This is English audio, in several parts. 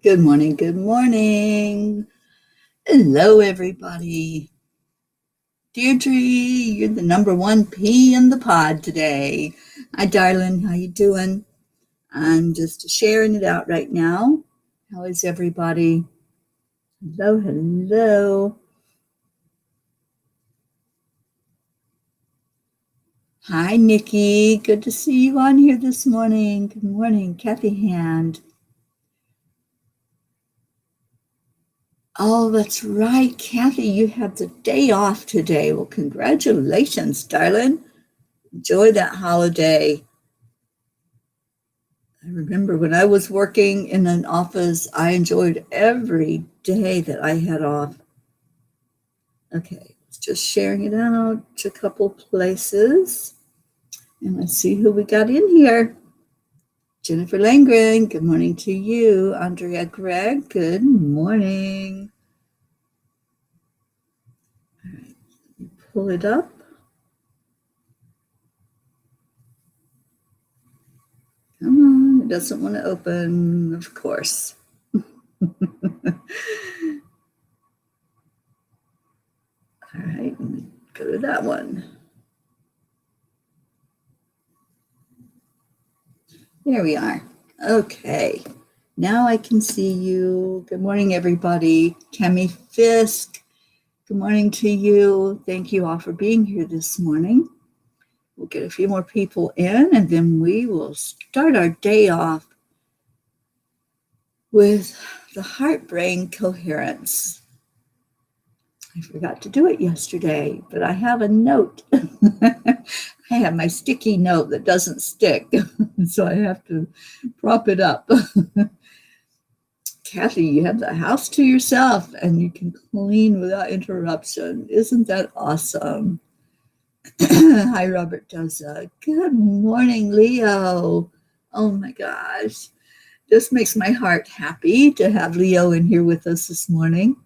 Good morning, good morning. Hello, everybody. Deirdre, you're the number one P in the pod today. Hi, darling. How you doing? I'm just sharing it out right now. How is everybody? Hello, hello. Hi, Nikki. Good to see you on here this morning. Good morning, Kathy Hand. Oh, that's right, Kathy. You have the day off today. Well, congratulations, darling. Enjoy that holiday. I remember when I was working in an office, I enjoyed every day that I had off. Okay, just sharing it out to a couple places. And let's see who we got in here. Jennifer Langren, good morning to you. Andrea Gregg, good morning. All right, let me pull it up. Come on, it doesn't want to open, of course. All right, let me go to that one. There we are. Okay. Now I can see you. Good morning, everybody. Tammy Fisk, good morning to you. Thank you all for being here this morning. We'll get a few more people in, and then we will start our day off with the heart-brain coherence. I forgot to do it yesterday, but I have a note. I have my sticky note that doesn't stick, so I have to prop it up. Kathy, you have the house to yourself and you can clean without interruption. Isn't that awesome? Hi, Robert Doza. Good morning, Leo. Oh my gosh. This makes my heart happy to have Leo in here with us this morning.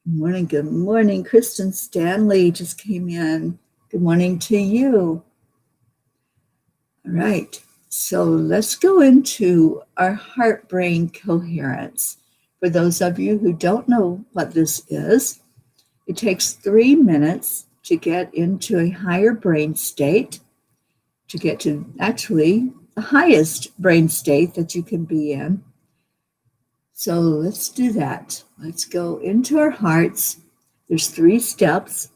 Good morning, good morning. Kristen Stanley just came in. Good morning to you. All right. So let's go into our heart-brain coherence. For those of you who don't know what this is, it takes 3 minutes to get into a higher brain state, to get to actually the highest brain state that you can be in. So let's do that. Let's go into our hearts. There's 3 steps.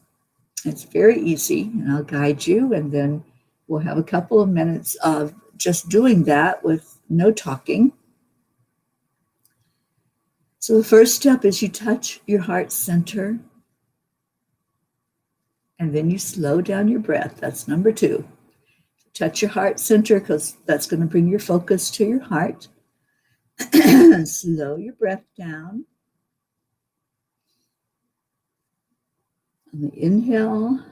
It's very easy, and I'll guide you, and then we'll have a couple of minutes of just doing that with no talking. So the first step is you touch your heart center, and then you slow down your breath. That's number 2. Touch your heart center because that's going to bring your focus to your heart. Slow your breath down. On the inhale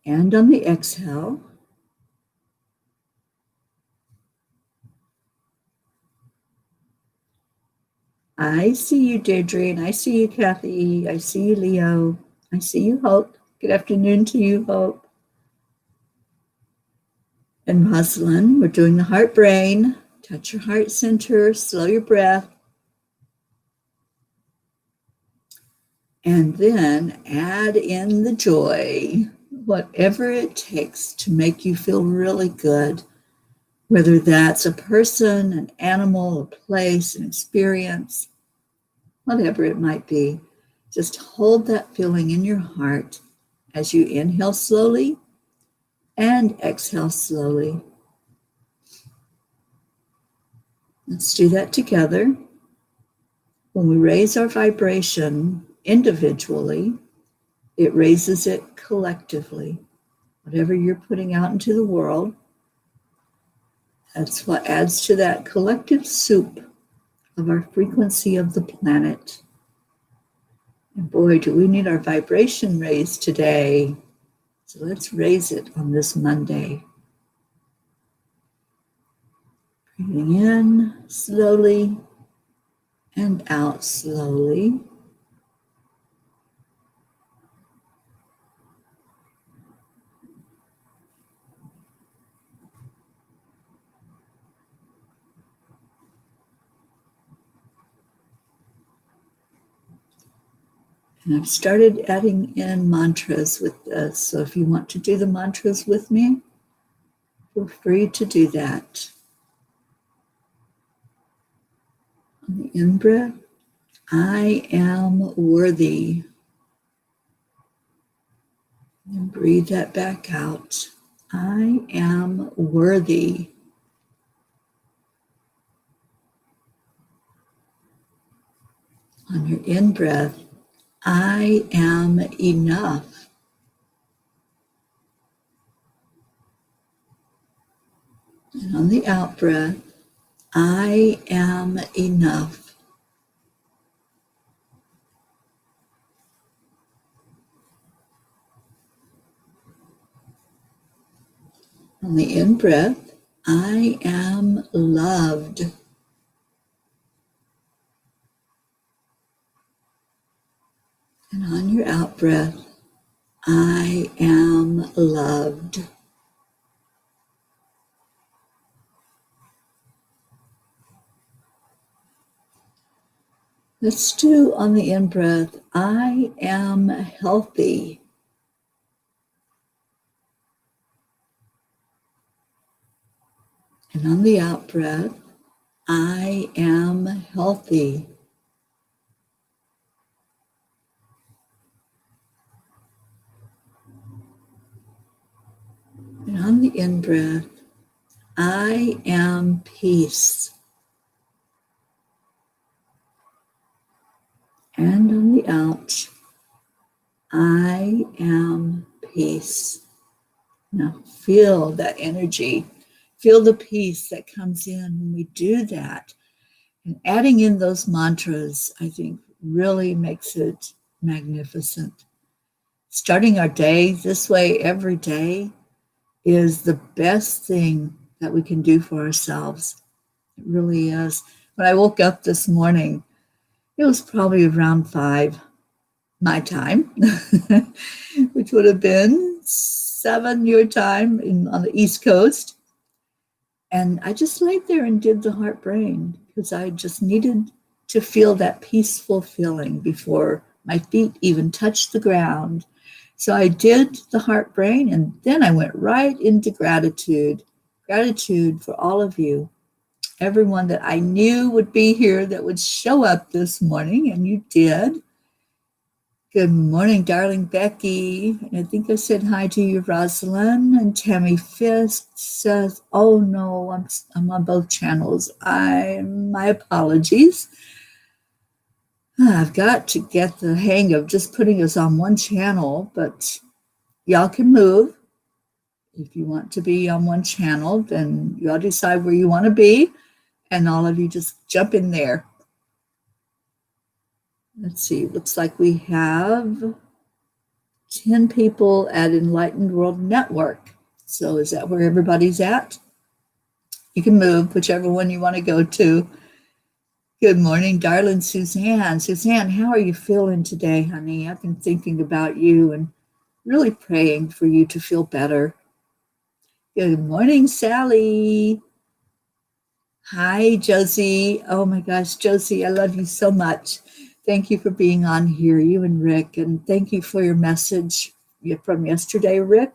and on the exhale. I see you, Deirdre, and I see you, Kathy. I see you, Leo. I see you, Hope. Good afternoon to you, Hope. And Rosalind, we're doing the heart brain. Touch your heart center, slow your breath. And then add in the joy, whatever it takes to make you feel really good, whether that's a person, an animal, a place, an experience, whatever it might be. Just hold that feeling in your heart as you inhale slowly and exhale slowly. Let's do that together. When we raise our vibration individually, it raises it collectively. Whatever you're putting out into the world, that's what adds to that collective soup of our frequency of the planet. And boy, do we need our vibration raised today. So let's raise it on this Monday. Breathing in slowly and out slowly. And I've started adding in mantras with this. So if you want to do the mantras with me, feel free to do that. On the in-breath, I am worthy. And breathe that back out. I am worthy. On your in-breath, I am enough. And on the out-breath, I am enough. On the in-breath, I am loved. And on your out-breath, I am loved. Let's do on the in-breath, I am healthy. And on the out-breath, I am healthy. And on the in-breath, I am peace. And on the out, I am peace. Now feel that energy. Feel the peace that comes in when we do that. And adding in those mantras, I think, really makes it magnificent. Starting our day this way every day is the best thing that we can do for ourselves. It really is. When I woke up this morning, it was probably around 5 my time, which would have been 7 your time on the East Coast. And I just laid there and did the heart brain because I just needed to feel that peaceful feeling before my feet even touched the ground. So I did the heart brain, and then I went right into gratitude. Gratitude for all of you, everyone that I knew would be here that would show up this morning, and you did. Good morning, darling Becky. I think I said hi to you, Rosalind. And Tammy Fist says, oh no, I'm on both channels. My apologies. I've got to get the hang of just putting us on one channel, but y'all can move. If you want to be on one channel, then y'all decide where you want to be, and all of you just jump in there. Let's see, looks like we have 10 people at Enlightened World Network. So is that where everybody's at? You can move, whichever one you want to go to. Good morning, darling Suzanne. Suzanne, how are you feeling today, honey? I've been thinking about you and really praying for you to feel better. Good morning, Sally. Hi, Josie. Oh my gosh, Josie, I love you so much. Thank you for being on here, you and Rick, and thank you for your message from yesterday, Rick.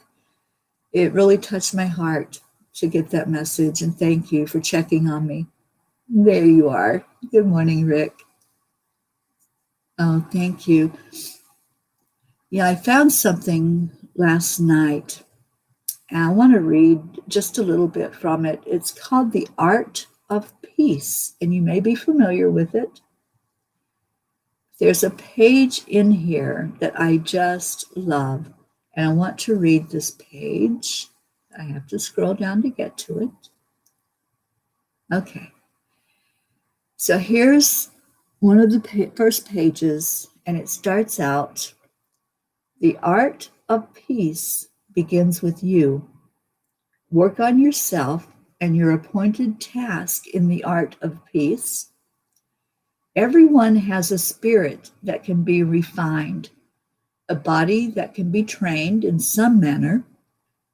It really touched my heart to get that message, and thank you for checking on me. There you are. Good morning, Rick. Oh, thank you. Yeah, I found something last night, and I want to read just a little bit from it. It's called The Art of Peace, and you may be familiar with it. There's a page in here that I just love, and I want to read this page. I have to scroll down to get to it. Okay. So here's one of the first pages, and it starts out, the art of peace begins with you. Work on yourself and your appointed task in the art of peace. Everyone has a spirit that can be refined, a body that can be trained in some manner,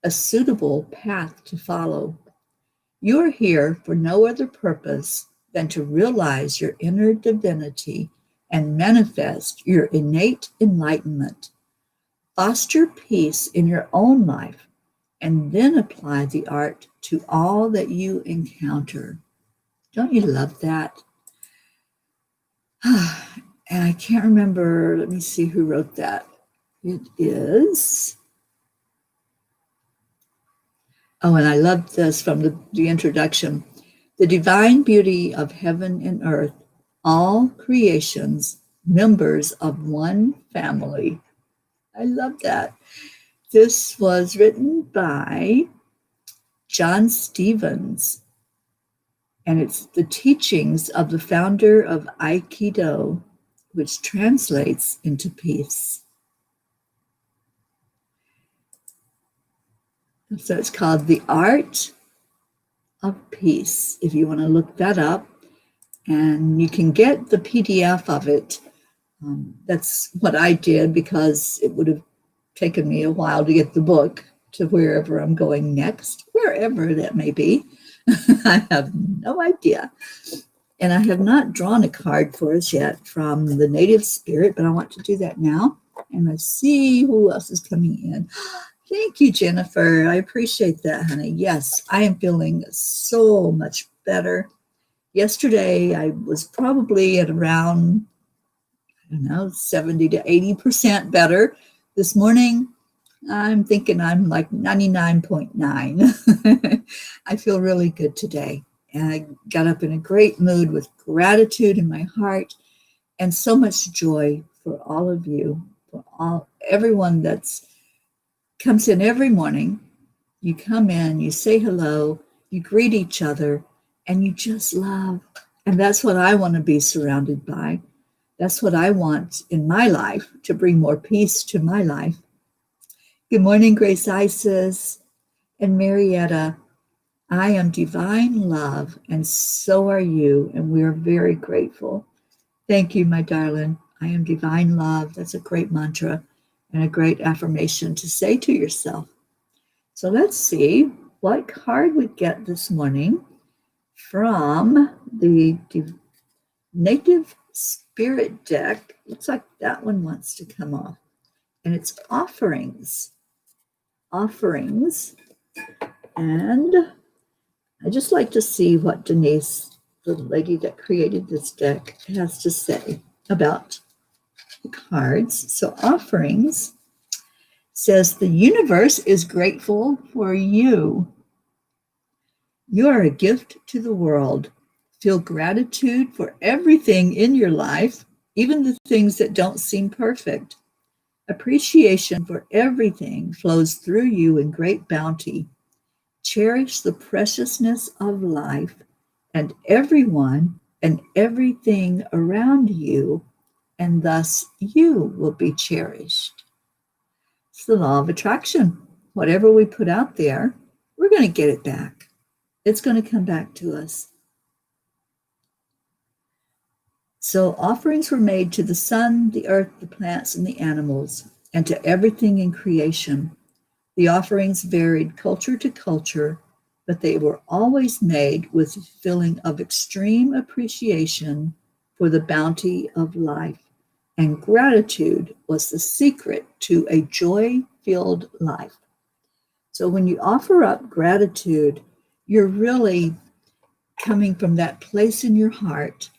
a suitable path to follow. You are here for no other purpose than to realize your inner divinity and manifest your innate enlightenment. Foster peace in your own life, and then apply the art to all that you encounter. Don't you love that? And I can't remember, let me see who wrote that. It is, and I love this from the introduction. The divine beauty of heaven and earth, all creations, members of one family. I love that. This was written by John Stevens, and it's the teachings of the founder of Aikido, which translates into peace. So it's called The Art of Peace, if you want to look that up. And you can get the PDF of it. That's what I did, because it would have taken me a while to get the book to wherever I'm going next, wherever that may be. I have no idea. And I have not drawn a card for us yet from the native spirit, but I want to do that now. And let's see who else is coming in. Thank you, Jennifer. I appreciate that, honey. Yes, I am feeling so much better. Yesterday, I was probably at around, 70 to 80% better. This morning, I'm thinking I'm like 99.9. I feel really good today. And I got up in a great mood with gratitude in my heart and so much joy for all of you, for everyone that's comes in every morning. You come in, you say hello, you greet each other, and you just love. And that's what I want to be surrounded by. That's what I want in my life, to bring more peace to my life. Good morning, Grace Isis and Marietta. I am divine love, and so are you, and we are very grateful. Thank you, my darling. I am divine love. That's a great mantra and a great affirmation to say to yourself. So let's see what card we get this morning from the Native Spirit deck. Looks like that one wants to come off. And it's offerings. Offerings. And I just like to see what Denise, the lady that created this deck, has to say about the cards. So offerings says, the universe is grateful for you. You are a gift to the world. Feel gratitude for everything in your life, even the things that don't seem perfect. Appreciation for everything flows through you in great bounty. Cherish the preciousness of life and everyone and everything around you, and thus you will be cherished. It's the law of attraction. Whatever we put out there, we're going to get it back. It's going to come back to us. So offerings were made to the sun, the earth, the plants, and the animals, and to everything in creation. The offerings varied culture to culture, but they were always made with a feeling of extreme appreciation for the bounty of life. And gratitude was the secret to a joy-filled life. So when you offer up gratitude, you're really coming from that place in your heart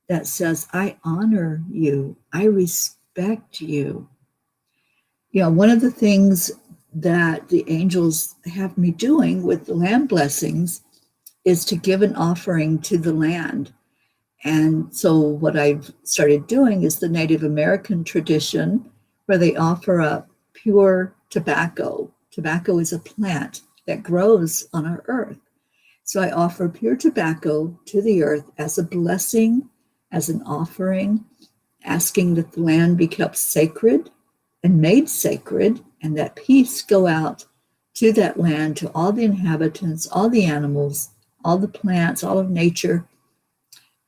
that says, I honor you, I respect you. One of the things that the angels have me doing with the land blessings is to give an offering to the land. And so what I've started doing is the Native American tradition, where they offer up pure tobacco. Tobacco is a plant that grows on our earth. So I offer pure tobacco to the earth as a blessing, as an offering, asking that the land be kept sacred and made sacred, and that peace go out to that land, to all the inhabitants, all the animals, all the plants, all of nature.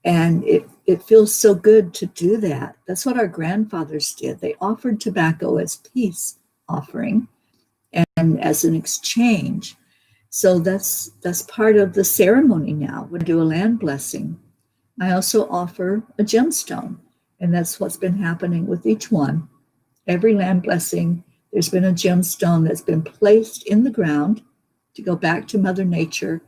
And it feels so good to do that. That's what our grandfathers did. They offered tobacco as peace offering and as an exchange. So that's part of the ceremony now. We do a land blessing. I also offer a gemstone. And that's what's been happening with each one. Every land blessing, there's been a gemstone that's been placed in the ground to go back to Mother Nature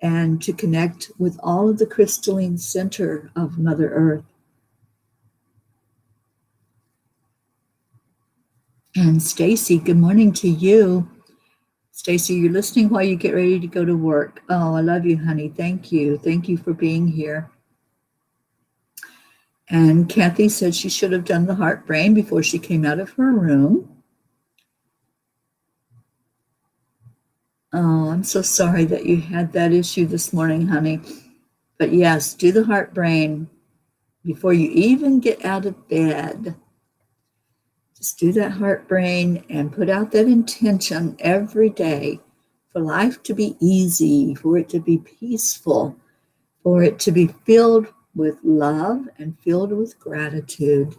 and to connect with all of the crystalline center of Mother Earth. And Stacy, good morning to you. Stacy, you're listening while you get ready to go to work. Oh, I love you, honey. Thank you. Thank you for being here. And Kathy said she should have done the heart brain before she came out of her room. Oh, I'm so sorry that you had that issue this morning, honey. But yes, do the heart brain before you even get out of bed. Just do that heart brain and put out that intention every day for life to be easy, for it to be peaceful, for it to be filled with love and filled with gratitude.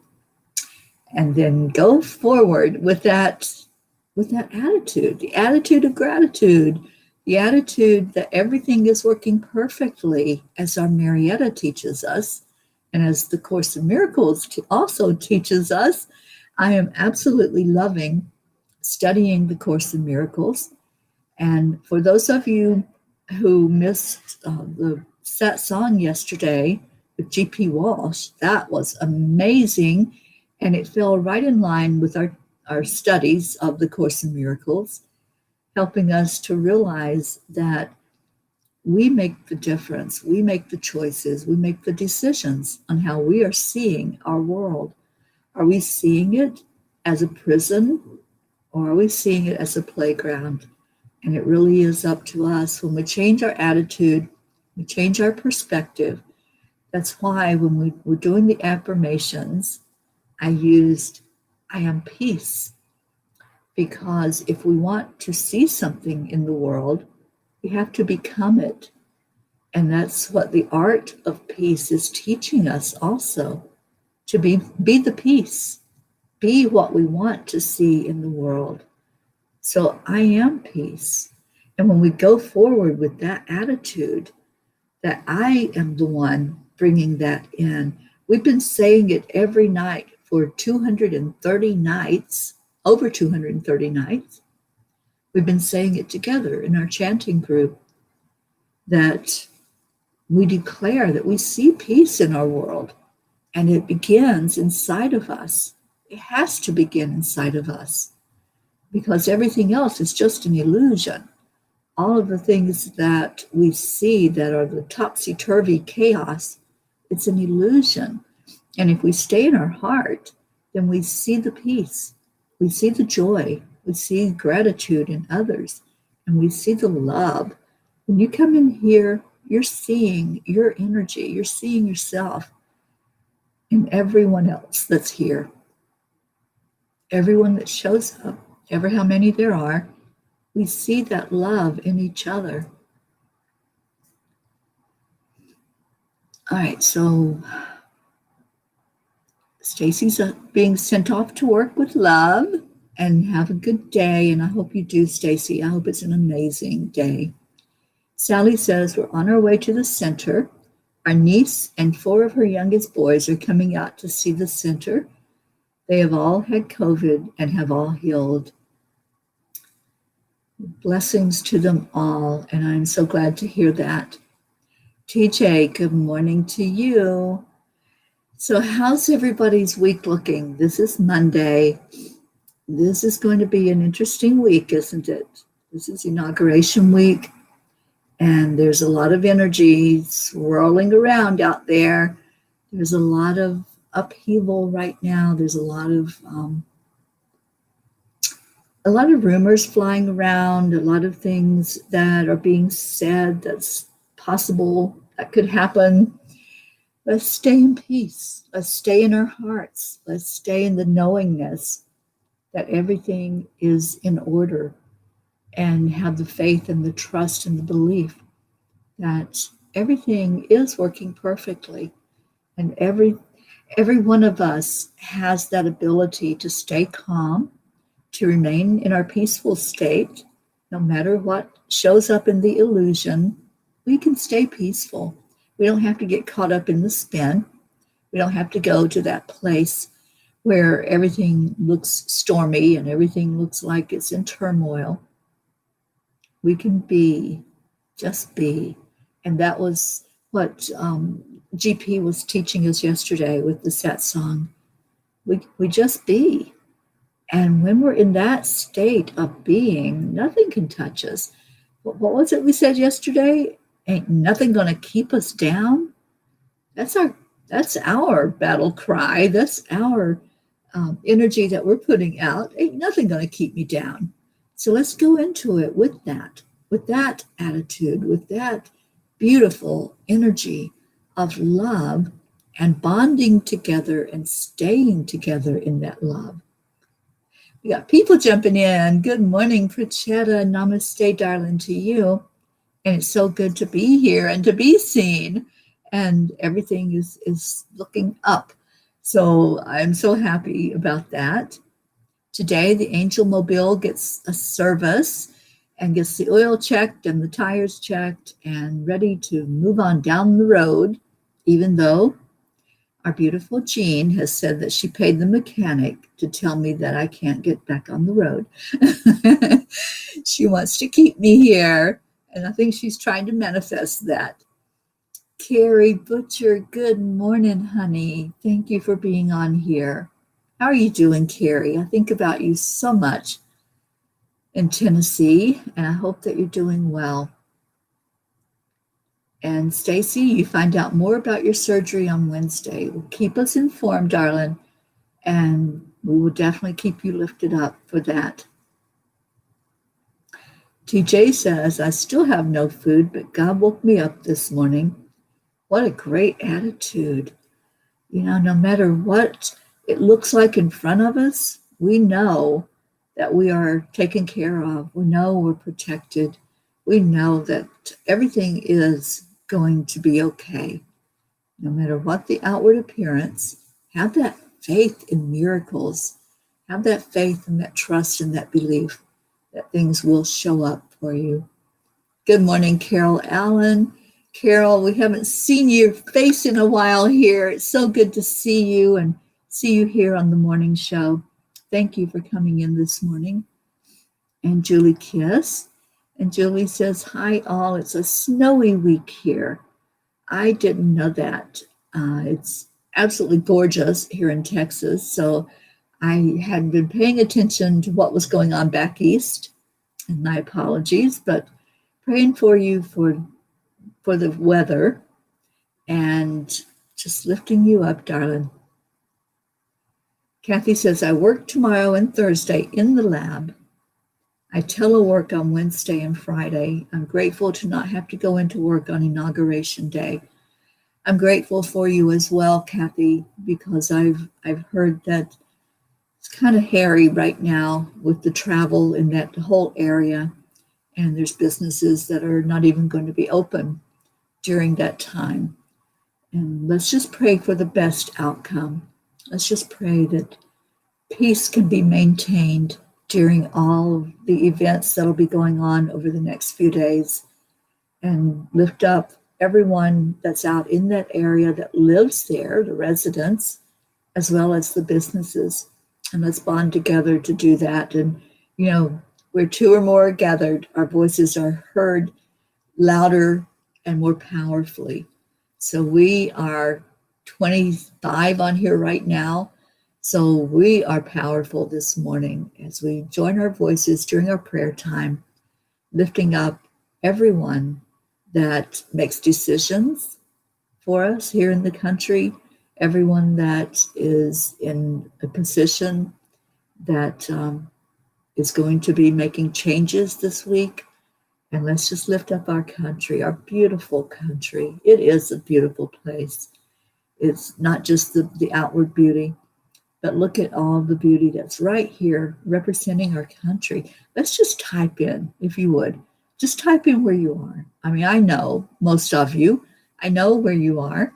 And then go forward with that attitude, the attitude of gratitude, the attitude that everything is working perfectly, as our Marietta teaches us, and as the Course in Miracles also teaches us. I am absolutely loving studying the Course in Miracles. And for those of you who missed the set song yesterday with G.P. Walsh, that was amazing. And it fell right in line with our studies of the Course in Miracles, helping us to realize that we make the difference, we make the choices, we make the decisions on how we are seeing our world. Are we seeing it as a prison, or are we seeing it as a playground? And it really is up to us. When we change our attitude, we change our perspective. That's why when we were doing the affirmations, I used I am peace. Because if we want to see something in the world, we have to become it. And that's what the art of peace is teaching us also. To be the peace, be what we want to see in the world. So I am peace. And when we go forward with that attitude, that I am the one bringing that in, we've been saying it every night for 230 nights, over 230 nights. We've been saying it together in our chanting group, that we declare that we see peace in our world. And it begins inside of us. It has to begin inside of us, because everything else is just an illusion. All of the things that we see that are the topsy-turvy chaos, it's an illusion. And if we stay in our heart, then we see the peace. We see the joy. We see gratitude in others. And we see the love. When you come in here, you're seeing your energy. You're seeing yourself in everyone else that's here. Everyone that shows up, ever how many there are, we see that love in each other. All right, so Stacy's being sent off to work with love, and have a good day. And I hope you do, Stacy. I hope it's an amazing day. Sally says we're on our way to the center. Our niece and 4 of her youngest boys are coming out to see the center. They have all had COVID and have all healed. Blessings to them all, and I'm so glad to hear that. TJ, good morning to you. So how's everybody's week looking? This is Monday. This is going to be an interesting week, isn't it? This is inauguration week, and there's a lot of energy swirling around out there. There's a lot of upheaval right now. There's a lot of rumors flying around, a lot of things that are being said that's possible, that could happen. Let's stay in peace. Let's stay in our hearts. Let's stay in the knowingness that everything is in order, and have the faith and the trust and the belief that everything is working perfectly. And every one of us has that ability to stay calm, to remain in our peaceful state. No matter what shows up in the illusion, we can stay peaceful. We don't have to get caught up in the spin. We don't have to go to that place where everything looks stormy and everything looks like it's in turmoil. We can be, just be. And that was what GP was teaching us yesterday with the satsang. We just be. And when we're in that state of being, nothing can touch us. What was it we said yesterday? Ain't nothing going to keep us down. That's our battle cry. That's our energy that we're putting out. Ain't nothing going to keep me down. So let's go into it with that attitude, with that beautiful energy of love and bonding together and staying together in that love. We got people jumping in. Good morning, Prachetta. Namaste, darling, to you. And it's so good to be here and to be seen. And everything is looking up. So I'm so happy about that. Today, the Angel Mobile gets a service and gets the oil checked and the tires checked and ready to move on down the road, even though our beautiful Jean has said that she paid the mechanic to tell me that I can't get back on the road. She wants to keep me here, and I think she's trying to manifest that. Carrie Butcher, good morning, honey. Thank you for being on here. How are you doing, Carrie? I think about you so much in Tennessee, and I hope that you're doing well. And Stacy, you find out more about your surgery on Wednesday. Well, keep us informed, darling, and we will definitely keep you lifted up for that. TJ says, I still have no food, but God woke me up this morning. What a great attitude. You know, no matter what it looks like in front of us, we know that we are taken care of. We know we're protected. We know that everything is going to be okay. No matter what the outward appearance, have that faith in miracles. Have that faith and that trust and that belief that things will show up for you. Good morning, Carol Allen. Carol, we haven't seen your face in a while here. It's so good to see you and see you here on the morning show. Thank you for coming in this morning. And Julie Kiss. And Julie says, hi all, it's a snowy week here. I didn't know that. It's absolutely gorgeous here in Texas. So I hadn't been paying attention to what was going on back east. And my apologies, but praying for you for the weather and just lifting you up, darling. Kathy says, I work tomorrow and Thursday in the lab. I telework on Wednesday and Friday. I'm grateful to not have to go into work on Inauguration Day. I'm grateful for you as well, Kathy, because I've heard that it's kind of hairy right now with the travel in that whole area. And there's businesses that are not even going to be open during that time. And let's just pray for the best outcome. Let's just pray that peace can be maintained during all of the events that will be going on over the next few days, and lift up everyone that's out in that area that lives there, the residents, as well as the businesses. And let's bond together to do that. And, you know, where two or more are gathered, our voices are heard louder and more powerfully. So we are 25 on here right now. So we are powerful this morning as we join our voices during our prayer time, lifting up everyone that makes decisions for us here in the country, everyone that is in a position that is going to be making changes this week. And let's just lift up our country, our beautiful country. It is a beautiful place. It's not just the outward beauty, but look at all the beauty that's right here representing our country. Let's just type in, if you would. Just type in where you are. I mean, I know most of you. I know where you are.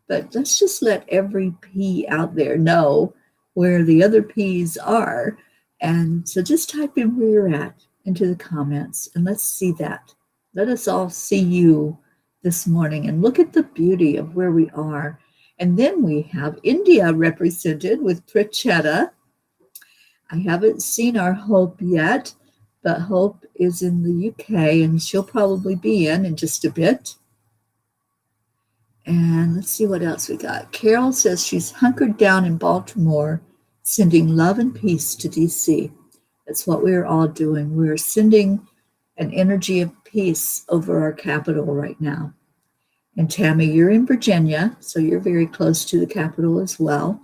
But let's just let every P out there know where the other P's are. And so just type in where you're at into the comments. And let's see that. Let us all see you this morning. And look at the beauty of where we are. And then we have India represented with Prachetta. I haven't seen our Hope yet, but Hope is in the UK, and she'll probably be in just a bit. And let's see what else we got. Carol says she's hunkered down in Baltimore, sending love and peace to DC. That's what we're all doing. We're sending an energy of peace over our capital right now. And Tammy, you're in Virginia, so you're very close to the capital as well.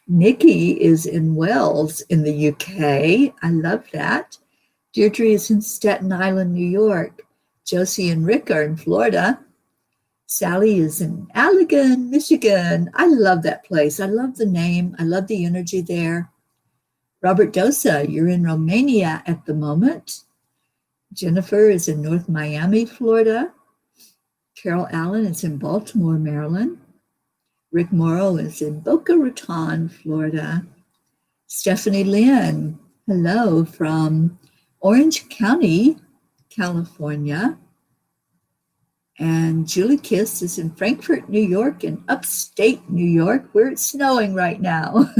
Nikki is in Wales in the UK. I love that. Deirdre is in Staten Island, New York. Josie and Rick are in Florida. Sally is in Allegan, Michigan. I love that place. I love the name. I love the energy there. Robert Dosa, you're in Romania at the moment. Jennifer is in North Miami, Florida. Carol Allen is in Baltimore, Maryland. Rick Morrow is in Boca Raton, Florida. Stephanie Lynn, hello from Orange County, California. And Julie Kiss is in Frankfort, New York, in upstate New York, where it's snowing right now.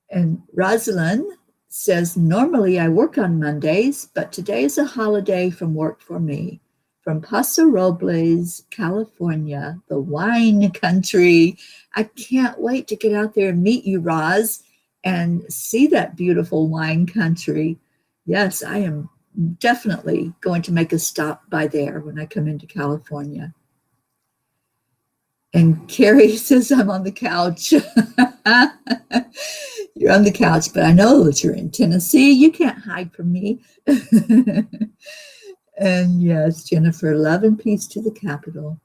And Rosalind says, normally I work on Mondays, but today is a holiday from work for me. From Paso Robles, California, the wine country. I can't wait to get out there and meet you, Roz, and see that beautiful wine country. Yes, I am definitely going to make a stop by there when I come into California. And Carrie says, I'm on the couch. You're on the couch, but I know that you're in Tennessee. You can't hide from me. And yes, Jennifer, love and peace to the capital.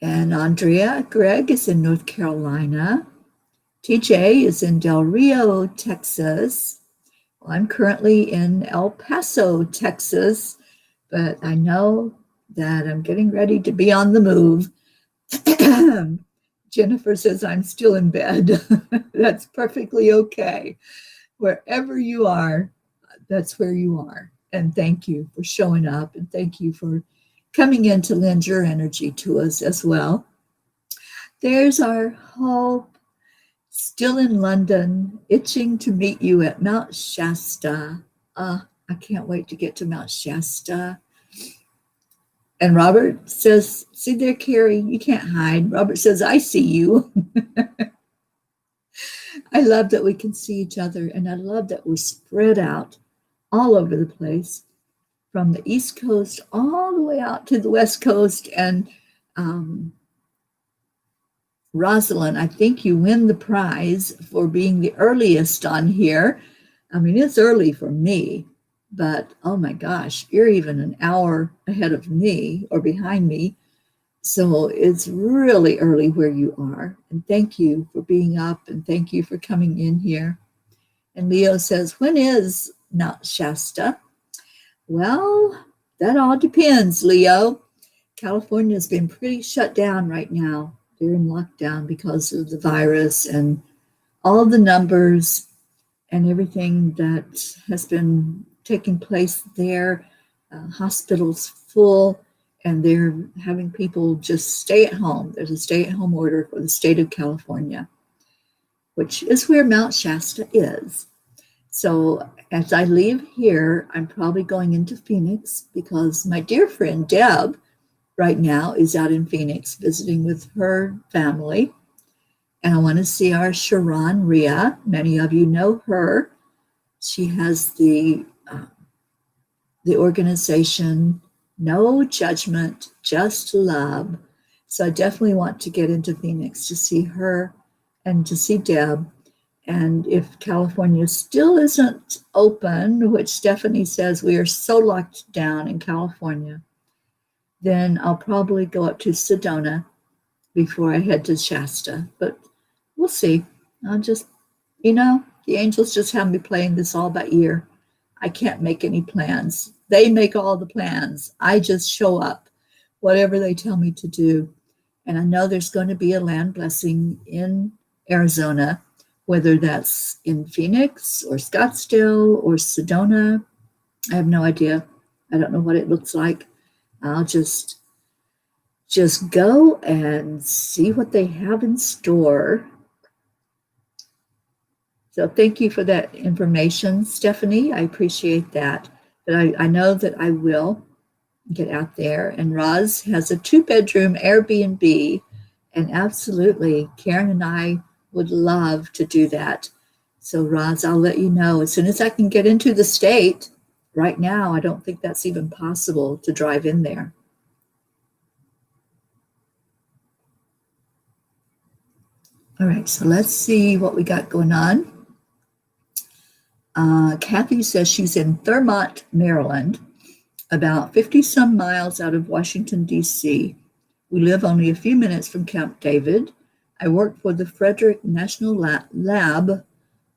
And Andrea Gregg is in North Carolina. TJ is in Del Rio, Texas. Well, I'm currently in El Paso, Texas, but I know that I'm getting ready to be on the move. Jennifer says I'm still in bed. That's perfectly okay. Wherever you are, that's where you are. And thank you for showing up, and thank you for coming in to lend your energy to us as well. There's our Hope, still in London, itching to meet you at Mount Shasta. I can't wait to get to Mount Shasta. And Robert says, see there, Carrie, you can't hide. Robert says, I see you. I love that we can see each other, and I love that we're spread out all over the place, from the East Coast all the way out to the West Coast. And Rosalind, I think you win the prize for being the earliest on here. I mean, it's early for me, but oh my gosh, you're even an hour ahead of me or behind me. So it's really early where you are. And thank you for being up, and thank you for coming in here. And Leo says, when is Mount Shasta? Well, that all depends, Leo. California's been pretty shut down right now. They're in lockdown because of the virus and all the numbers and everything that has been taking place there. Hospitals full, and they're having people just stay at home. There's a stay-at-home order for the state of California, which is where Mount Shasta is. So as I leave here, I'm probably going into Phoenix because my dear friend Deb right now is out in Phoenix visiting with her family. And I want to see our Sharon Rhea. Many of you know her. She has the organization No Judgment, Just Love. So I definitely want to get into Phoenix to see her and to see Deb. And if California still isn't open, which Stephanie says we are so locked down in California, then I'll probably go up to Sedona before I head to Shasta. But we'll see. I'll just, the angels just have me playing this all by ear. I can't make any plans. They make all the plans. I just show up, whatever they tell me to do. And I know there's going to be a land blessing in Arizona, whether that's in Phoenix or Scottsdale or Sedona. I have no idea. I don't know what it looks like. I'll just just go and see what they have in store. So thank you for that information, Stephanie. I appreciate that. But I know that I will get out there. And Roz has a 2-bedroom Airbnb. And absolutely, Karen and I would love to do that. So Roz, I'll let you know as soon as I can get into the state. Right now, I don't think that's even possible to drive in there. All right, so let's see what we got going on. Kathy says she's in Thurmont, Maryland, about 50 some miles out of Washington, D.C. We live only a few minutes from Camp David. I work for the Frederick National Lab,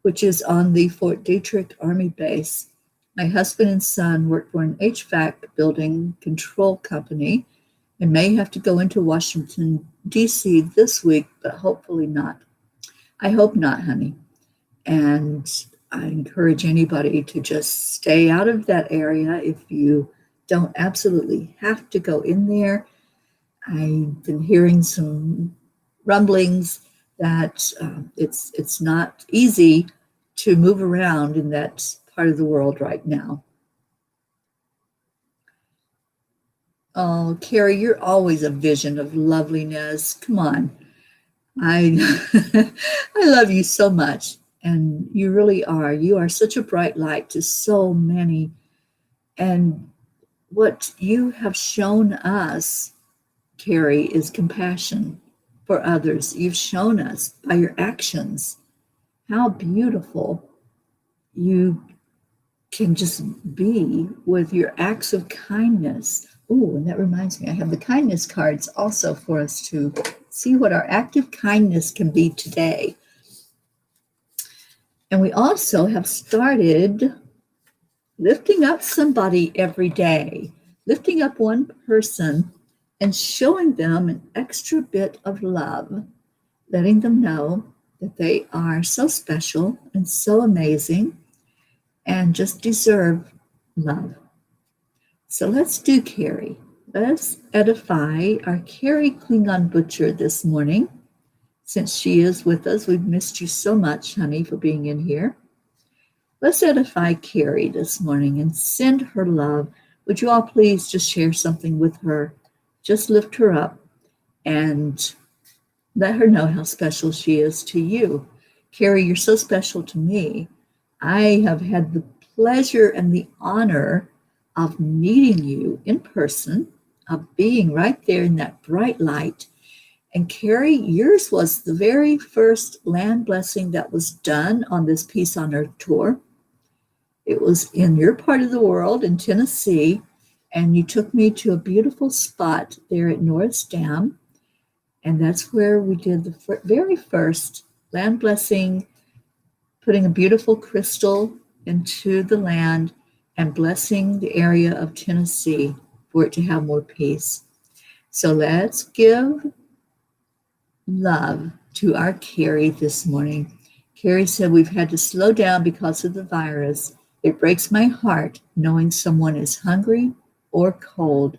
which is on the Fort Detrick Army Base. My husband and son work for an HVAC building control company and may have to go into Washington, D.C. this week, but hopefully not. I hope not, honey. And I encourage anybody to just stay out of that area if you don't absolutely have to go in there. I've been hearing some rumblings that it's not easy to move around in that part of the world right now. Oh, Carrie, you're always a vision of loveliness. Come on. I I love you so much. And you really are. You are such a bright light to so many. And what you have shown us, Carrie, is compassion for others. You've shown us by your actions how beautiful you can just be with your acts of kindness. Oh, and that reminds me, I have the kindness cards also for us to see what our act of kindness can be today. And we also have started lifting up somebody every day, lifting up one person and showing them an extra bit of love, letting them know that they are so special and so amazing and just deserve love. So let's do Carrie. Let's edify our Carrie Klingon Butcher this morning. Since she is with us, we've missed you so much, honey, for being in here. Let's edify Carrie this morning and send her love. Would you all please just share something with her? Just lift her up and let her know how special she is to you. Carrie, you're so special to me. I have had the pleasure and the honor of meeting you in person, of being right there in that bright light. And Carrie, yours was the very first land blessing that was done on this Peace on Earth tour. It was in your part of the world in Tennessee, and you took me to a beautiful spot there at Norris Dam. And that's where we did the very first land blessing, putting a beautiful crystal into the land and blessing the area of Tennessee for it to have more peace. So let's give love to our Carrie this morning. Carrie said, we've had to slow down because of the virus. It breaks my heart knowing someone is hungry or cold.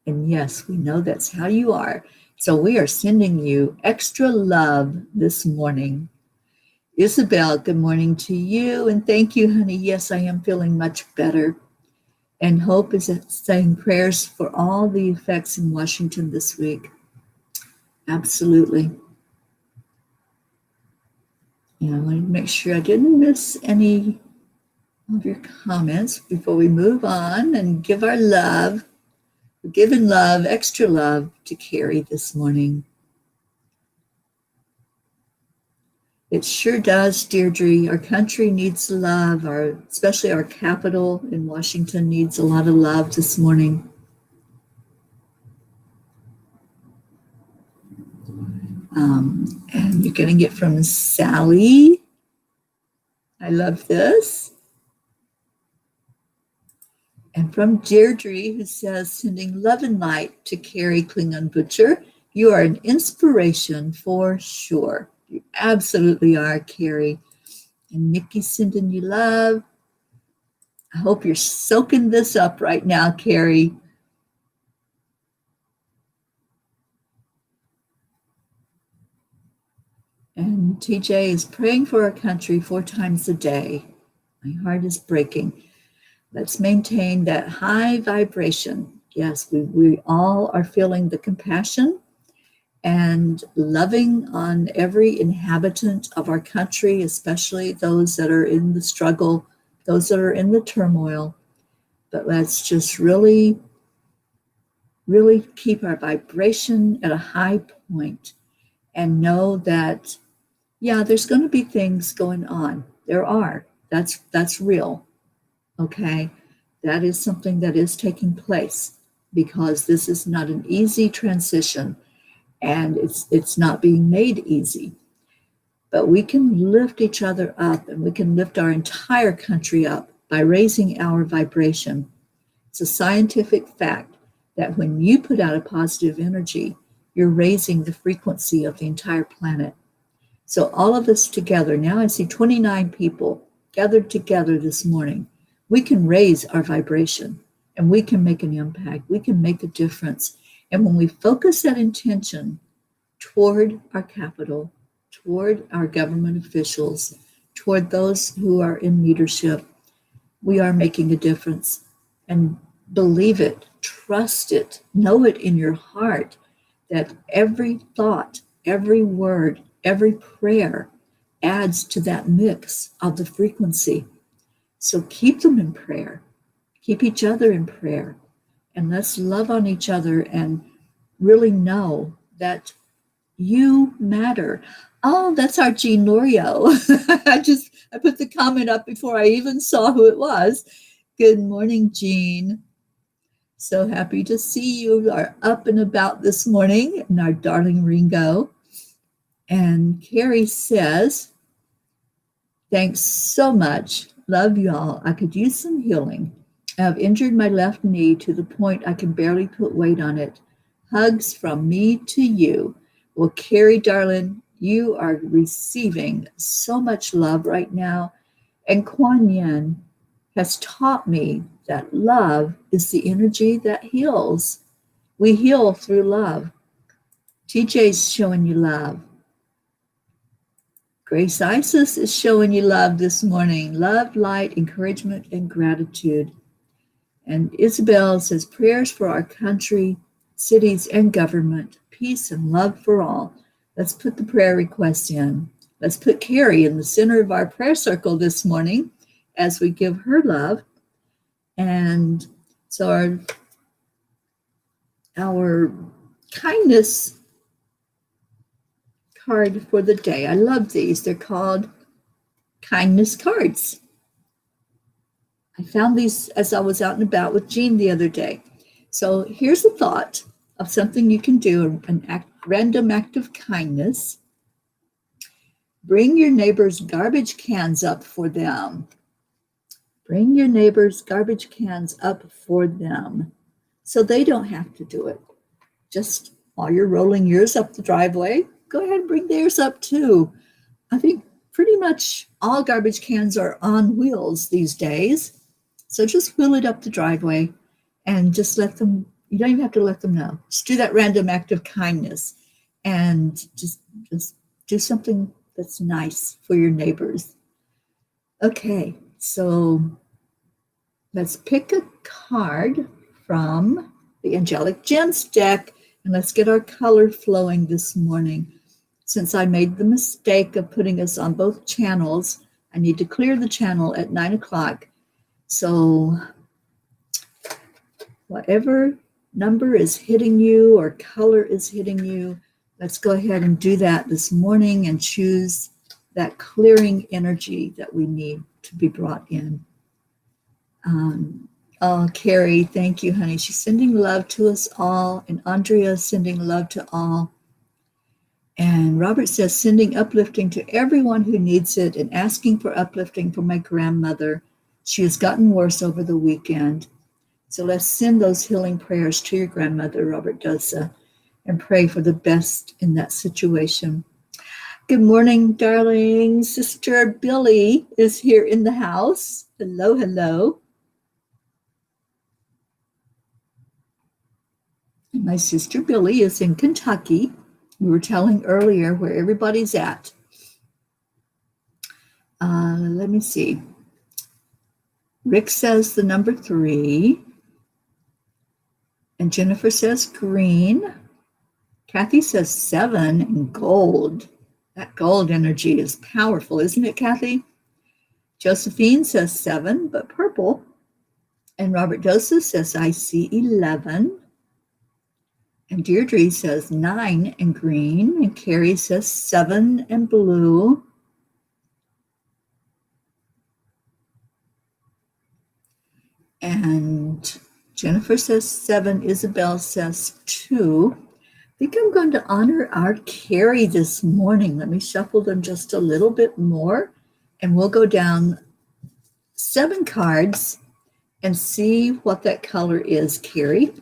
And yes, we know that's how you are. So we are sending you extra love this morning. Isabel, good morning to you. And thank you, honey. Yes, I am feeling much better. And Hope is saying prayers for all the effects in Washington this week. Absolutely. Yeah, I wanted to make sure I didn't miss any of your comments before we move on and give our love, giving love, extra love to Carrie this morning. It sure does, Deirdre. Our country needs love. Especially our capital in Washington needs a lot of love this morning. And you're getting it from Sally. I love this. And from Deirdre, who says, sending love and light to Carrie Klingon Butcher. You are an inspiration for sure. You absolutely are, Carrie. And Nikki sending you love. I hope you're soaking this up right now, Carrie. And TJ is praying for our country 4 times a day. My heart is breaking. Let's maintain that high vibration. Yes, we all are feeling the compassion and loving on every inhabitant of our country, especially those that are in the struggle, those that are in the turmoil. But let's just really, really keep our vibration at a high point and know that, yeah, there's going to be things going on. There are. That's real. Okay. That is something that is taking place because this is not an easy transition and it's not being made easy. But we can lift each other up and we can lift our entire country up by raising our vibration. It's a scientific fact that when you put out a positive energy, you're raising the frequency of the entire planet. So all of us together, now I see 29 people gathered together this morning. We can raise our vibration and we can make an impact. We can make a difference. And when we focus that intention toward our capital, toward our government officials, toward those who are in leadership, we are making a difference. And believe it, trust it, know it in your heart that every thought, every word, every prayer adds to that mix of the frequency. So keep them in prayer, keep each other in prayer, and let's love on each other and really know that you matter. Oh, that's our Jean Lorio. I put the comment up before I even saw who it was. Good morning, Jean. So happy to see you are up and about this morning, and our darling Ringo. And Carrie says, thanks so much. Love y'all. I could use some healing. I've injured my left knee to the point I can barely put weight on it. Hugs from me to you. Well, Carrie, darling, you are receiving so much love right now. And Kuan Yin has taught me that love is the energy that heals. We heal through love. TJ's showing you love. Grace Isis is showing you love this morning. Love, light, encouragement, and gratitude. And Isabel says, prayers for our country, cities, and government. Peace and love for all. Let's put the prayer request in. Let's put Carrie in the center of our prayer circle this morning as we give her love. And so our kindness card for the day. I love these. They're called kindness cards. I found these as I was out and about with Jean the other day. So here's a thought of something you can do, random act of kindness. Bring your neighbor's garbage cans up for them. Bring your neighbor's garbage cans up for them so they don't have to do it. Just while you're rolling yours up the driveway, go ahead and bring theirs up too. I think pretty much all garbage cans are on wheels these days. So just wheel it up the driveway and just let them, you don't even have to let them know. Just do that random act of kindness and just do something that's nice for your neighbors. Okay, so let's pick a card from the Angelic Gems deck and let's get our color flowing this morning. Since I made the mistake of putting us on both channels, I need to clear the channel at 9 o'clock. So whatever number is hitting you or color is hitting you, let's go ahead and do that this morning and choose that clearing energy that we need to be brought in. Oh, Carrie, thank you, honey. She's sending love to us all. And Andrea sending love to all. And Robert says, sending uplifting to everyone who needs it and asking for uplifting for my grandmother. She has gotten worse over the weekend. So let's send those healing prayers to your grandmother, Robert Dosa, and pray for the best in that situation. Good morning, darling. Sister Billy is here in the house. Hello, hello. And my sister Billy is in Kentucky. We were telling earlier where everybody's at. Let me see. Rick says the number 3. And Jennifer says green. Kathy says 7 and gold. That gold energy is powerful, isn't it, Kathy? Josephine says 7, but purple. And Robert Joseph says, I see 11. And Deirdre says 9 and green. And Carrie says 7 and blue. And Jennifer says 7. Isabel says 2. I think I'm going to honor our Carrie this morning. Let me shuffle them just a little bit more. And we'll go down 7 cards and see what that color is, Carrie.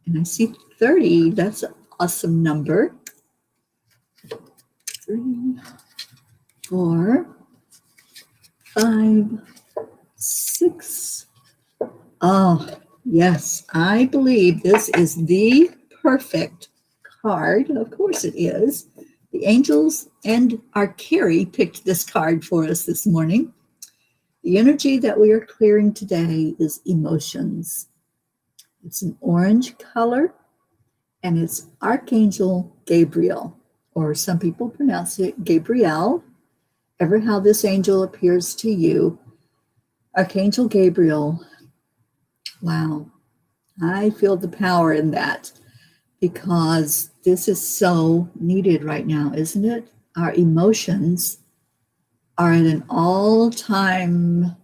And I see 30. That's an awesome number. 3, 4, 5, 6. Oh, yes, I believe this is the perfect card. Of course it is. The angels and our Carrie picked this card for us this morning. The energy that we are clearing today is emotions. It's an orange color, and it's Archangel Gabriel, or some people pronounce it Gabriel. Ever how this angel appears to you, Archangel Gabriel. Wow, I feel the power in that because this is so needed right now, isn't it? Our emotions are at an all-time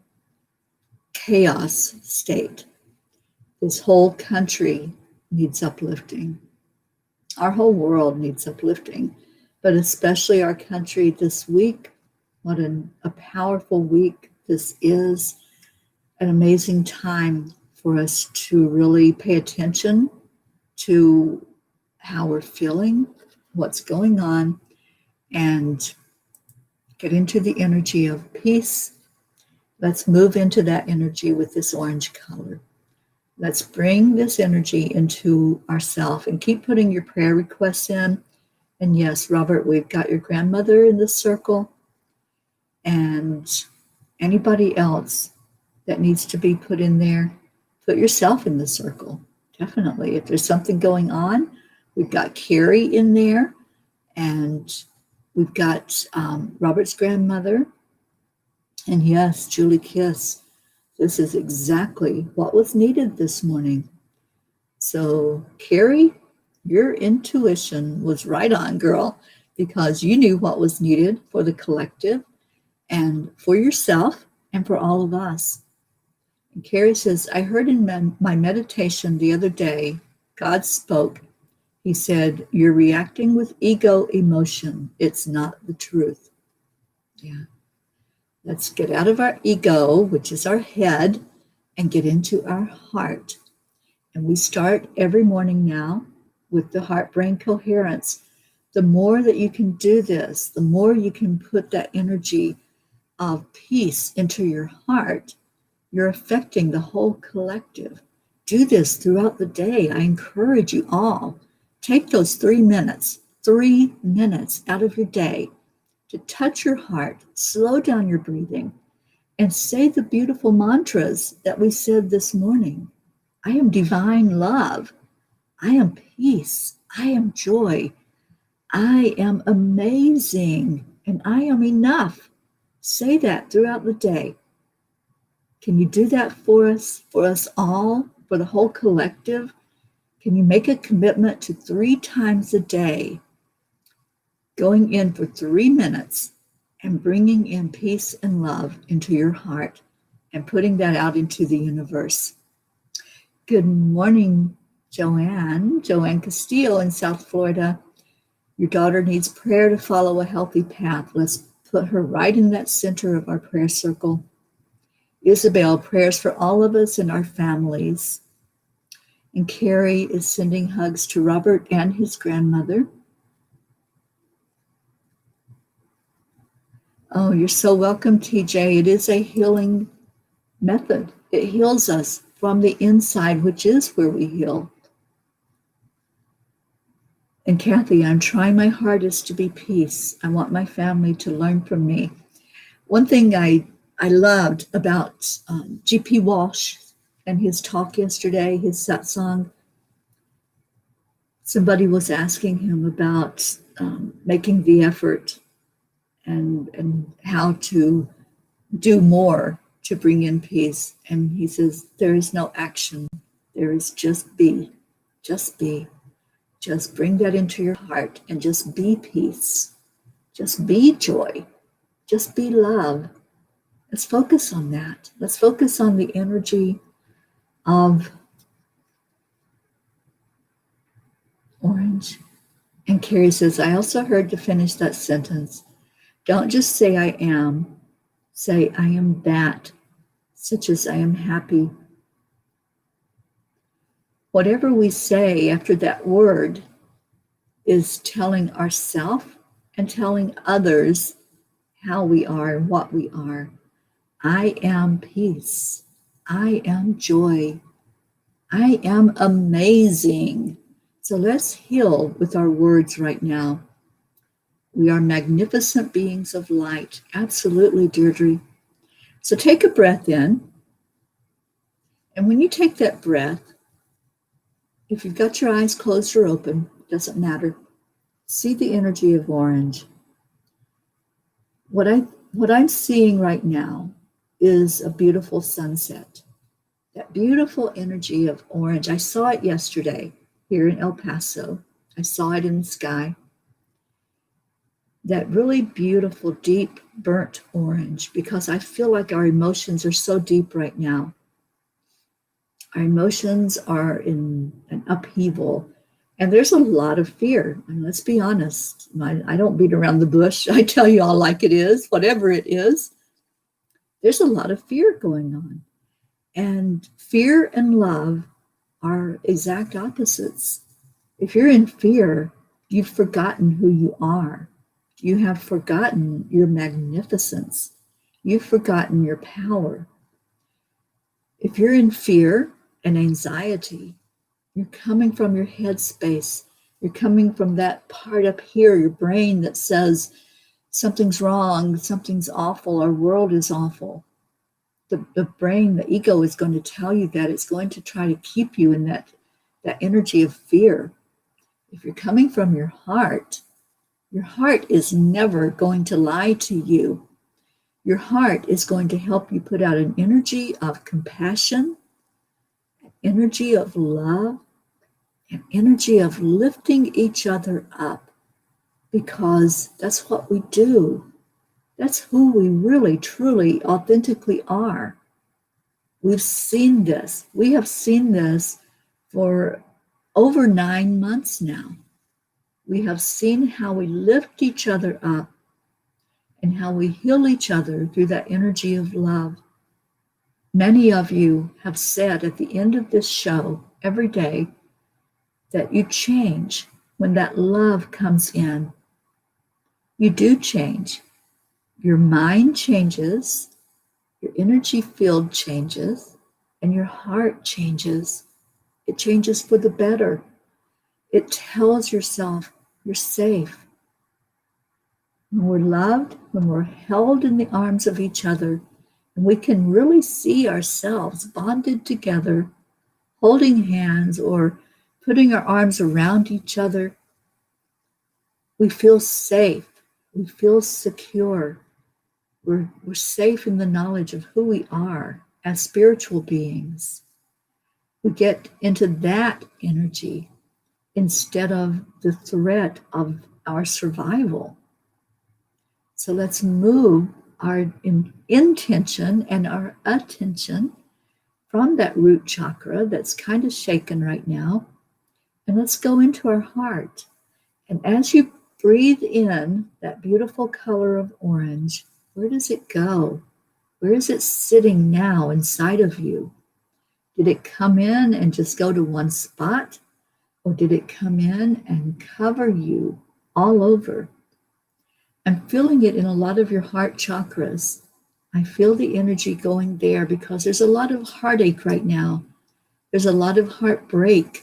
chaos state. This whole country needs uplifting. Our whole world needs uplifting, but especially our country this week. What a powerful week this is. An amazing time for us to really pay attention to how we're feeling, what's going on, and get into the energy of peace. Let's move into that energy with this orange color. Let's bring this energy into ourselves and keep putting your prayer requests in. And yes, Robert, we've got your grandmother in the circle and anybody else that needs to be put in there. Put yourself in the circle, definitely. If there's something going on, we've got Carrie in there, and we've got Robert's grandmother, and yes, Julie Kiss. This is exactly what was needed this morning. So, Carrie, your intuition was right on, girl, because you knew what was needed for the collective and for yourself and for all of us. And Carrie says, I heard in my meditation the other day, God spoke. He said, you're reacting with ego emotion. It's not the truth. Yeah. Let's get out of our ego, which is our head, and get into our heart. And we start every morning now with the heart-brain coherence. The more that you can do this, the more you can put that energy of peace into your heart, you're affecting the whole collective. Do this throughout the day. I encourage you all. Take those 3 minutes out of your day to touch your heart, slow down your breathing, and say the beautiful mantras that we said this morning. I am divine love. I am peace. I am joy. I am amazing. And I am enough. Say that throughout the day. Can you do that for us all, for the whole collective? Can you make a commitment to 3 times a day, going in for 3 minutes and bringing in peace and love into your heart and putting that out into the universe? Good morning, Joanne Castillo in South Florida. Your daughter needs prayer to follow a healthy path. Let's put her right in that center of our prayer circle. Isabel, prayers for all of us and our families. And Carrie is sending hugs to Robert and his grandmother. Oh, you're so welcome, TJ. It is a healing method. It heals us from the inside, which is where we heal. And Kathy, I'm trying my hardest to be peace. I want my family to learn from me. One thing I loved about G.P. Walsh and his talk yesterday, his satsang, somebody was asking him about making the effort and how to do more to bring in peace. And he says, there is no action. There is just be. Just be. Just bring that into your heart and just be peace. Just be joy. Just be love. Let's focus on that. Let's focus on the energy of orange. And Carrie says, I also heard to finish that sentence, don't just say I am. Say I am that, such as I am happy. Whatever we say after that word is telling ourselves and telling others how we are and what we are. I am peace. I am joy. I am amazing. So let's heal with our words right now. We are magnificent beings of light. Absolutely, Deirdre. So take a breath in. And when you take that breath, if you've got your eyes closed or open, doesn't matter. See the energy of orange. What I'm seeing right now is a beautiful sunset. That beautiful energy of orange. I saw it yesterday here in El Paso. I saw it in the sky. That really beautiful, deep, burnt orange, because I feel like our emotions are so deep right now. Our emotions are in an upheaval, and there's a lot of fear. And let's be honest, I don't beat around the bush. I tell you all like it is, whatever it is. There's a lot of fear going on. And fear and love are exact opposites. If you're in fear, you've forgotten who you are. You have forgotten your magnificence. You've forgotten your power. If you're in fear and anxiety, you're coming from your head space. You're coming from that part up here, your brain that says something's wrong, something's awful, our world is awful. The brain, the ego is going to tell you that. It's going to try to keep you in that energy of fear. If you're coming from your heart is never going to lie to you. Your heart is going to help you put out an energy of compassion, an energy of love, an energy of lifting each other up, because that's what we do. That's who we really, truly, authentically are. We've seen this. We have seen this for over 9 months now. We have seen how we lift each other up and how we heal each other through that energy of love. Many of you have said at the end of this show every day that you change when that love comes in. You do change. Your mind changes, your energy field changes, and your heart changes. It changes for the better. It tells yourself you're safe. When we're loved, when we're held in the arms of each other, and we can really see ourselves bonded together, holding hands or putting our arms around each other, we feel safe. We feel secure. We're safe in the knowledge of who we are as spiritual beings. We get into that energy instead of the threat of our survival. So let's move our intention and our attention from that root chakra that's kind of shaken right now, and let's go into our heart. And as you breathe in that beautiful color of orange, where does it go? Where is it sitting now inside of you? Did it come in and just go to one spot? Or did it come in and cover you all over? I'm feeling it in a lot of your heart chakras. I feel the energy going there because there's a lot of heartache right now. There's a lot of heartbreak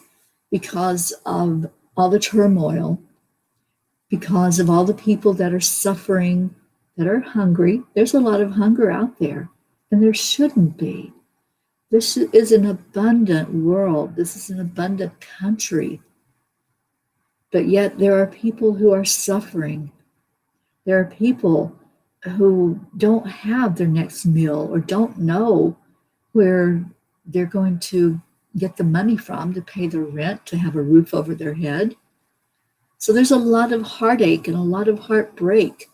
because of all the turmoil, because of all the people that are suffering that are hungry. There's a lot of hunger out there, and there shouldn't be. This is an abundant world. This is an abundant country. But yet there are people who are suffering. There are people who don't have their next meal or don't know where they're going to get the money from to pay their rent, to have a roof over their head. So there's a lot of heartache and a lot of heartbreak.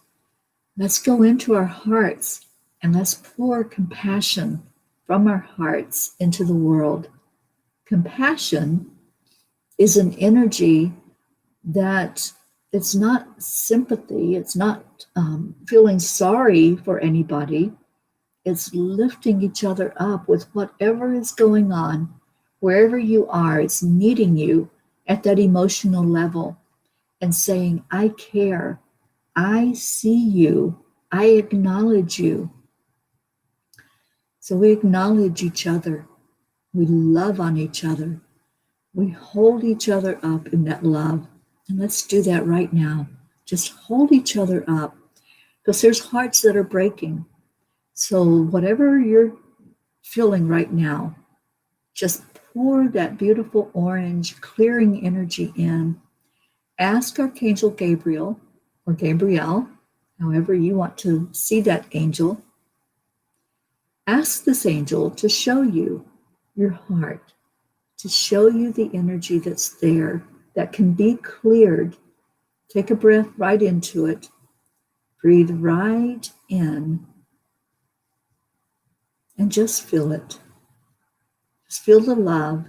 Let's go into our hearts and let's pour compassion from our hearts into the world. Compassion is an energy that it's not sympathy, it's not feeling sorry for anybody. It's lifting each other up with whatever is going on, wherever you are. It's meeting you at that emotional level and saying, I care, I see you, I acknowledge you. So we acknowledge each other. We love on each other. We hold each other up in that love. And let's do that right now. Just hold each other up, because there's hearts that are breaking. So whatever you're feeling right now, just pour that beautiful orange clearing energy in. Ask Archangel Gabriel or Gabriel, however you want to see that angel. Ask this angel to show you your heart, to show you the energy that's there that can be cleared. Take a breath right into it. Breathe right in and just feel it. Just feel the love.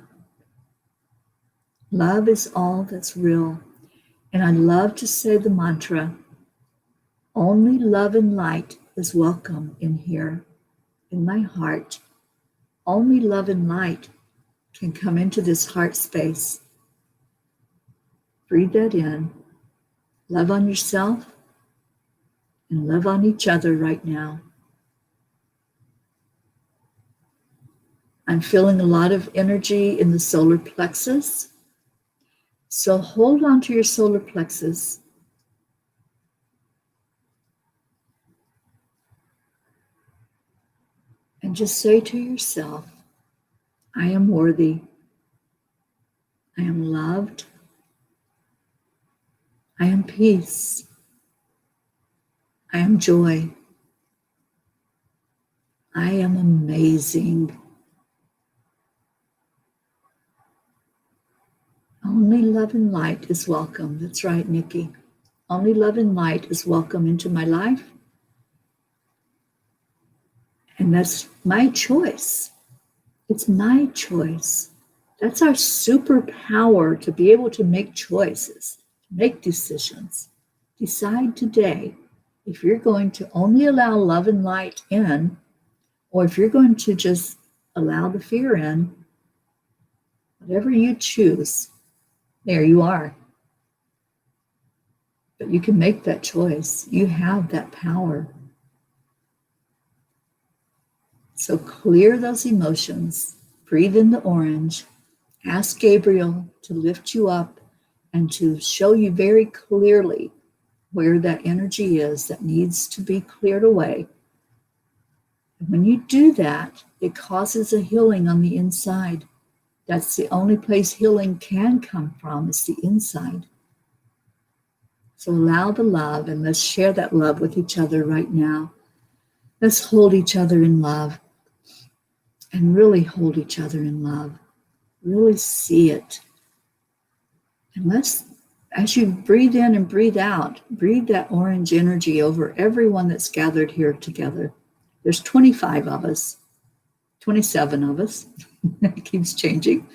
Love is all that's real. And I love to say the mantra, only love and light is welcome in here, in my heart. Only love and light can come into this heart space. Breathe that in. Love on yourself and love on each other right now. I'm feeling a lot of energy in the solar plexus. So hold on to your solar plexus. And just say to yourself, I am worthy. I am loved. I am peace. I am joy. I am amazing. Only love and light is welcome. That's right, Nikki. Only love and light is welcome into my life. And that's my choice. It's my choice. That's our superpower, to be able to make choices, to make decisions. Decide today if you're going to only allow love and light in, or if you're going to just allow the fear in. Whatever you choose, there you are. But you can make that choice. You have that power. So clear those emotions. Breathe in the orange. Ask Gabriel to lift you up and to show you very clearly where that energy is that needs to be cleared away. And when you do that, it causes a healing on the inside. That's the only place healing can come from, is the inside. So allow the love, and let's share that love with each other right now. Let's hold each other in love, and really hold each other in love. Really see it. And let's, as you breathe in and breathe out, breathe that orange energy over everyone that's gathered here together. There's 25 of us, 27 of us. It keeps changing.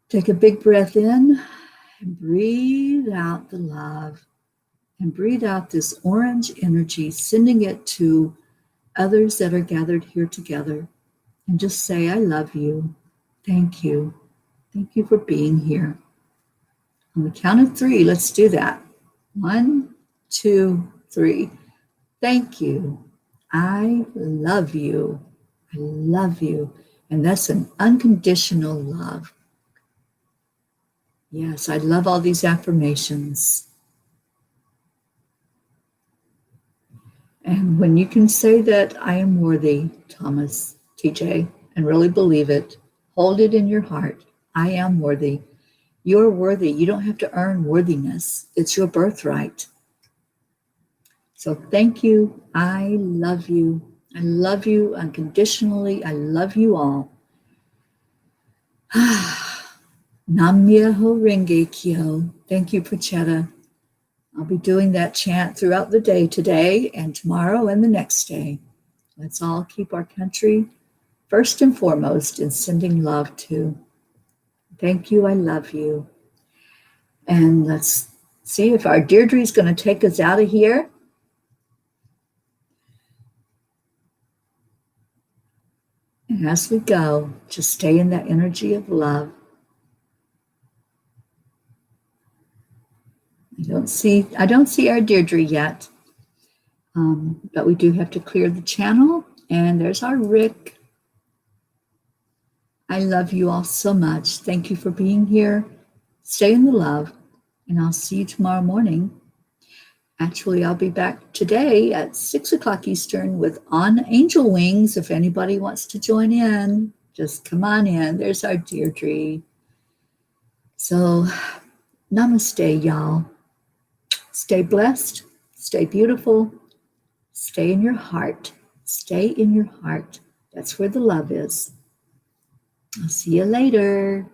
Take a big breath in and breathe out the love. And breathe out this orange energy, sending it to others that are gathered here together. And just say, I love you. Thank you. Thank you for being here. On the count of 3, let's do that. 1, 2, 3. Thank you. I love you. I love you. And that's an unconditional love. Yes, I love all these affirmations. And when you can say that I am worthy, Thomas, TJ, and really believe it, hold it in your heart. I am worthy. You're worthy. You don't have to earn worthiness. It's your birthright. So thank you. I love you. I love you unconditionally. I love you all. Nam Myoho Renge Kyo. Thank you, Prachetta. I'll be doing that chant throughout the day today and tomorrow and the next day. Let's all keep our country first and foremost in sending love to. Thank you. I love you. And let's see if our Deirdre is going to take us out of here. And as we go, just stay in that energy of love. I don't see our Deirdre yet, but we do have to clear the channel. And there's our Rick. I love you all so much. Thank you for being here. Stay in the love, and I'll see you tomorrow morning. Actually, I'll be back today at 6 o'clock Eastern with On Angel Wings. If anybody wants to join in, just come on in. There's our Deirdre. So, namaste, y'all. Stay blessed. Stay beautiful. Stay in your heart. Stay in your heart. That's where the love is. I'll see you later.